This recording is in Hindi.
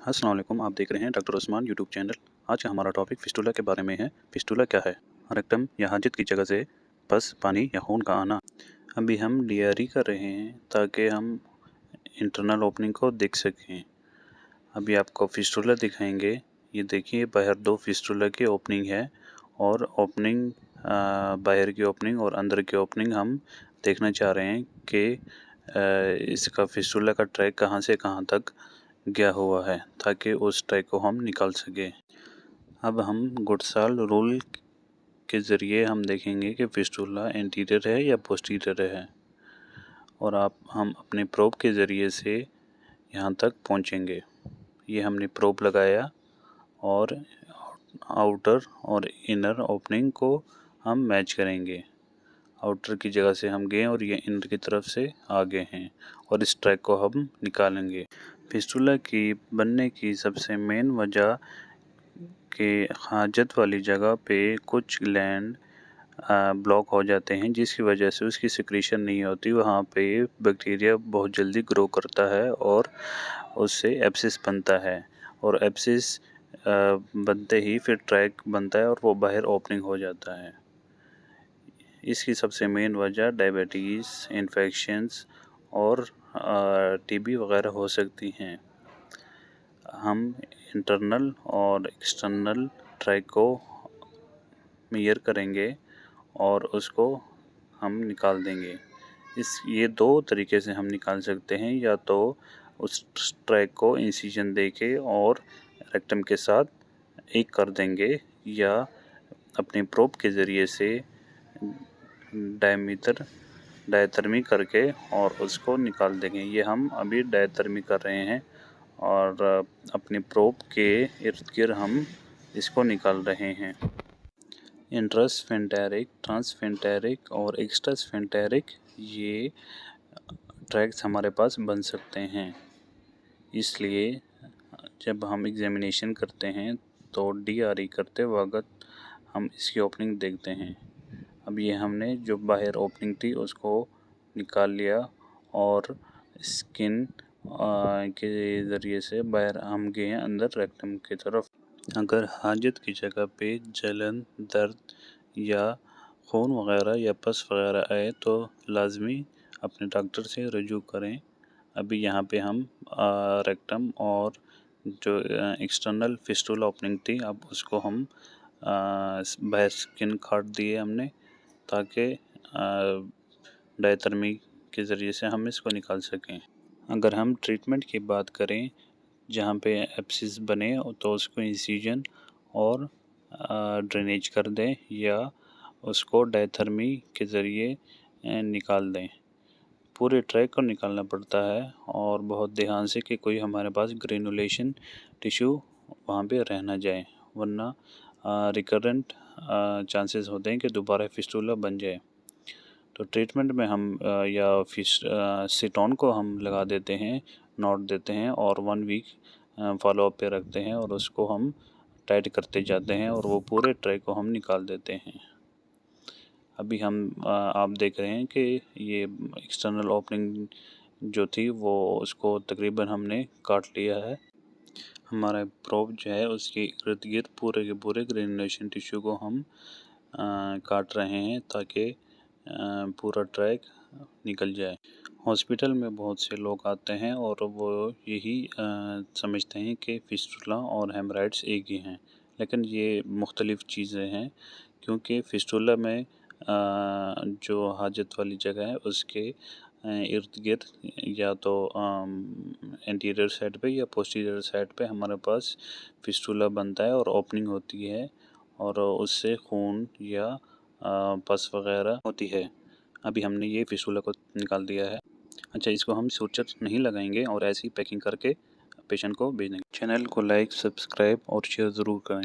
अस्सलाम वालेकुम, आप देख रहे हैं डॉक्टर उस्मान यूट्यूब चैनल। आज का हमारा टॉपिक फिस्टुला के बारे में है। फिस्टुला क्या है? रेक्टम या हाजित की जगह से पस, पानी या खून का आना। अभी हम डीआरई कर रहे हैं ताकि हम इंटरनल ओपनिंग को देख सकें। अभी आपको फिस्टुला दिखाएंगे। ये देखिए, बाहर दो फिस्टुला की ओपनिंग है और ओपनिंग बाहर की ओपनिंग और अंदर की ओपनिंग हम देखना चाह रहे हैं कि इसका फिस्टुला का ट्रैक कहाँ से कहाँ तक गया हुआ है, ताकि उस ट्रैक को हम निकाल सकें। अब हम गुडसाल रूल के ज़रिए हम देखेंगे कि फिस्टुला एंटीरियर है या पोस्टीरियर है, और हम अपने प्रोब के ज़रिए से यहाँ तक पहुँचेंगे। ये हमने प्रोब लगाया और आउटर और इनर ओपनिंग को हम मैच करेंगे। आउटर की जगह से हम गए और ये इनर की तरफ से आ गए हैं, और इस ट्रैक को हम निकालेंगे। फिस्टुला की बनने की सबसे मेन वजह कि हाजत वाली जगह पे कुछ ग्लैंड ब्लॉक हो जाते हैं, जिसकी वजह से उसकी सिक्रीशन नहीं होती। वहाँ पे बैक्टीरिया बहुत जल्दी ग्रो करता है और उससे एब्सिस बनता है, और एब्सिस बनते ही फिर ट्रैक बनता है और वो बाहर ओपनिंग हो जाता है। इसकी सबसे मेन वजह डायबिटीज़, इन्फेक्शंस और टीबी वगैरह हो सकती हैं। हम इंटरनल और एक्सटर्नल ट्रैक को मेजर करेंगे और उसको हम निकाल देंगे। ये दो तरीके से हम निकाल सकते हैं, या तो उस ट्रैक को इंसिजन देके और रेक्टम के साथ एक कर देंगे, या अपने प्रोब के ज़रिए से डायथर्मी करके और उसको निकाल देंगे। ये हम अभी डायथर्मी कर रहे हैं और अपने प्रोब के इर्द गिर्द हम इसको निकाल रहे हैं। इंट्रास्फिंक्टेरिक, ट्रांसफिंक्टेरिक और एक्स्ट्रास्फिंक्टेरिक ये ट्रैक्स हमारे पास बन सकते हैं। इसलिए जब हम एग्जामिनेशन करते हैं तो डीआरई करते वक्त हम इसकी ओपनिंग देखते हैं। अब ये हमने जो बाहर ओपनिंग थी उसको निकाल लिया और स्किन के ज़रिए से बाहर हम गए अंदर रेक्टम की तरफ। अगर हाजत की जगह पे जलन, दर्द या खून वगैरह या पस वगैरह आए तो लाजमी अपने डॉक्टर से रजू करें। अभी यहाँ पे हम रेक्टम और जो एक्सटर्नल फिस्टुला ओपनिंग थी, अब उसको हम बाहर स्किन काट दिए हमने, ताकि डायथर्मी के ज़रिए से हम इसको निकाल सकें। अगर हम ट्रीटमेंट की बात करें, जहाँ पे एब्सिस बने तो उसको इंसिजन और ड्रेनेज कर दें, या उसको डायथर्मी के ज़रिए निकाल दें। पूरे ट्रैक को निकालना पड़ता है और बहुत ध्यान से कि कोई हमारे पास ग्रेनुलेशन टिश्यू वहाँ पे रह ना जाए, वरना रिकरेंट चांसेस होते हैं कि दोबारा फिस्टुला बन जाए। तो ट्रीटमेंट में हम या सिटोन को हम लगा देते हैं, नोट देते हैं और 1 वीक फॉलोअप पे रखते हैं, और उसको हम टाइट करते जाते हैं और वो पूरे ट्रैक को हम निकाल देते हैं। अभी आप देख रहे हैं कि ये एक्सटर्नल ओपनिंग जो थी वो उसको तकरीबन हमने काट लिया है। हमारा प्रोब जो है उसके इर्द गिर्द पूरे के पूरे ग्रेनुलेशन टिश्यू को हम काट रहे हैं, ताकि पूरा ट्रैक निकल जाए। हॉस्पिटल में बहुत से लोग आते हैं और वो यही समझते हैं कि फिस्टुला और हेमराइड्स एक ही हैं, लेकिन ये मुख्तलिफ चीज़ें हैं, क्योंकि फिस्टुला में जो हाजत वाली जगह है उसके इर्द गिर्द या तो एंटीरियर साइड पे या पोस्टीरियर साइड पे हमारे पास फिस्टुला बनता है और ओपनिंग होती है, और उससे खून या पस वगैरह होती है। अभी हमने ये फिस्टुला को निकाल दिया है। अच्छा, इसको हम सूचर नहीं लगाएंगे और ऐसी पैकिंग करके पेशेंट को भेज देंगे। चैनल को लाइक, सब्सक्राइब और शेयर ज़रूर करें।